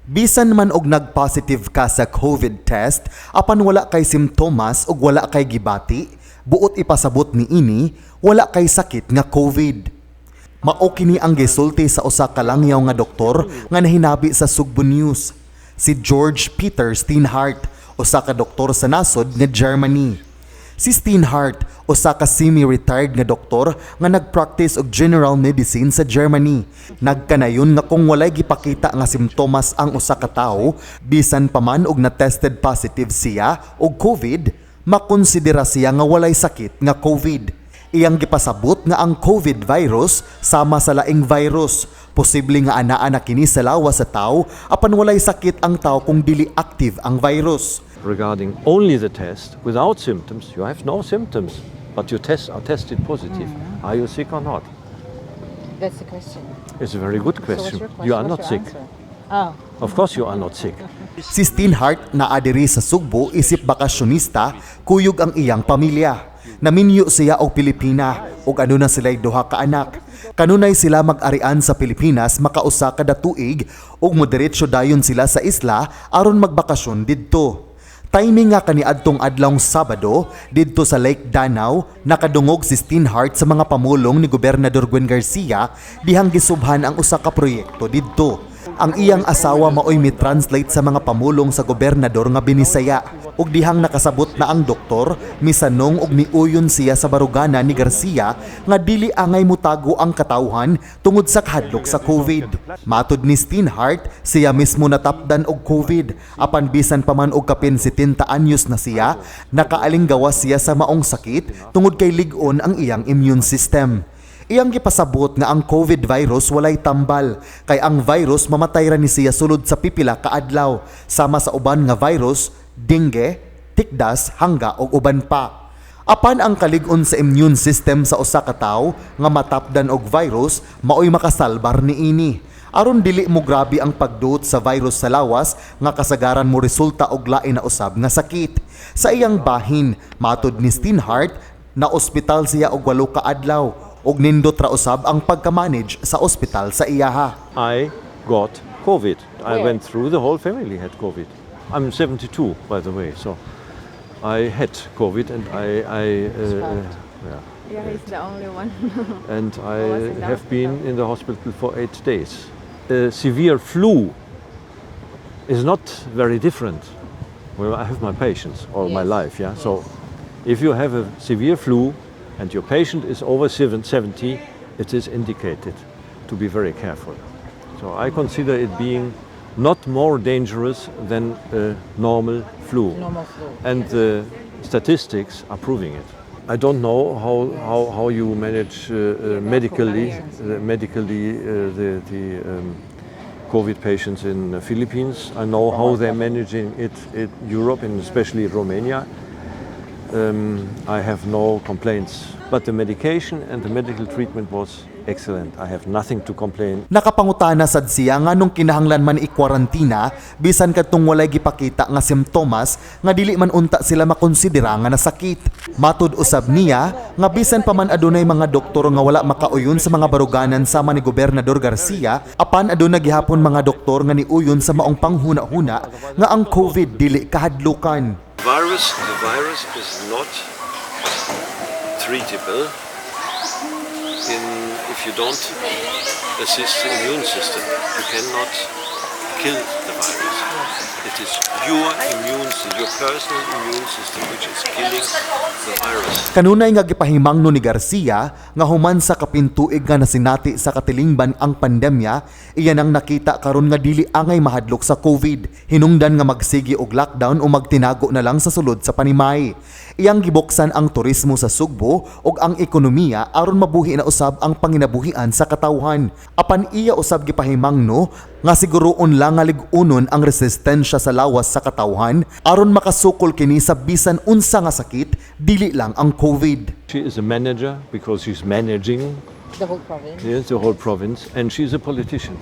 Bisan man og nag-positive ka sa COVID test, apan wala kay simtomas ug wala kay gibati, buot ipasabot ni ini, wala kay sakit nga COVID. Mao kini ang gisulti sa usa ka langyaw nga doktor nga nahinabi sa Sugbo News, si George Peter Steinhardt, usa ka doktor sa nasod nga Germany. Si Steinhardt, usa ka semi-retired nga doktor nga nag-practice og general medicine sa Germany. Nagkanayon nga kung walay gipakita nga simtomas ang usa ka tawo, bisan pa man og na-tested positive siya og COVID, makonsidera siya nga walay sakit nga COVID. Iyang gipasabot nga ang COVID virus sama sa laing virus. Posible nga anaa na kini sa lawas sa tawo apan walay sakit ang tawo kung dili active ang virus. Regarding only the test, without symptoms, you have no symptoms, but you are tested positive. Are you sick or not? That's the question. It's a very good question. So what's your question? You are What's not your sick. answer? Oh. Of course you are not sick. Si Steinhardt na adiri sa Sugbo isip bakasyonista, kuyog ang iyang pamilya. Naminyo siya og Pilipina ug ano na sila'y duha ka anak. Kanunay sila mag-arian sa Pilipinas makausa kada tuig ug moderetsyo dayon sila sa isla aron magbakasyon didto. Timing nga kaniadtong adlawng Sabado didto sa Lake Danau, nakadungog si Steinhardt sa mga pamulong ni Gobernador Gwen Garcia dihang gisubhan ang usa ka proyekto didto. Ang iyang asawa maoy mi-translate sa mga pamulong sa gobernador nga binisaya ug dihang nakasabot na ang doktor, misanong ug miuyon siya sa barugana ni Garcia nga dili angay mutago ang katawhan tungod sa kahadlok sa COVID. Matud ni Steinhardt, siya mismo natapdan og COVID, apan bisan pa man og kapin 70 anyos na siya, nakaalinggawas siya sa maong sakit tungod kay lig-on ang iyang immune system. Iyang gipasabot nga ang COVID virus walay tambal, kay ang virus mamatay ra ni siya sulod sa pipila kaadlaw, sama sa uban nga virus, dengue, tikdas, hangga ug uban pa. Apan ang kalig-on sa immune system sa usa ka tawo nga matapdan og virus, maoy makasalbar niini. Aron dili mo grabe ang pagduot sa virus sa lawas nga kasagaran mo resulta og lain na usab nga sakit. Sa iyang bahin, matud ni Steinhardt, na ospital siya og 8 ka adlaw ug nindot ra usab ang pagka-manage sa ospital sa iyaha. I got COVID. I Where? went through, the whole family had COVID. I'm 72, by the way, so I had COVID and Yeah, he's the only one. and was I in the have been hospital. in the hospital for 8 days. Severe flu is not very different. Well, I have my patients all my Yes. life, yeah. So if you have a severe flu and your patient is over 70, it is indicated to be very careful. So I consider it being not more dangerous than a normal flu. Normal flu. And the statistics are proving it. I don't know how you manage medically the COVID patients in the Philippines. I know how they're managing it in Europe and especially Romania. I have no complaints, but the medication and the medical treatment was excellent. I have nothing to complain. Nakapangutana sad siya nga nung kinahanglan man i-kwarantina bisan kadtong walay gipakita nga simptomas nga dili man unta sila makonsidera nga nasakit. Matud usab niya nga bisan pa man adunay mga doktor nga wala makauyon sa mga baruganan sama ni Gobernador Garcia, apan aduna gihapon mga doktor nga niuyon sa maong panghuna-huna nga ang COVID dili kahadlukan. The virus is not treatable if you don't assist the immune system. You cannot kill the virus. It is your immune system, your personal immune system, which is killing the virus. Kanunay nga gipahimangno ni Garcia nga human sa kapintuig nga nasinati sa katilingban ang pandemya, iyan ang nakita karon nga dili angay mahadlok sa COVID. Hinungdan nga magsigi og lockdown o magtinago na lang sa sulod sa panimay. Iyang gibuksan ang turismo sa Sugbo ug ang ekonomiya aron mabuhi na usab ang panginabuhian sa katawhan. Apan iya usab gipahimangno nga siguroon lang nga lig-unon ang resistensya sa lawas sa katawhan aron makasukol kini sa bisan unsa nga sakit, dili lang ang COVID. She is a manager because she's managing The whole province. the whole province, and she's a politician.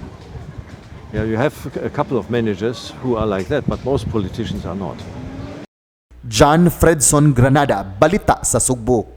Yeah, you have a couple of managers who are like that, but most politicians are not. John Fredson Granada, Balita sa Sugbo.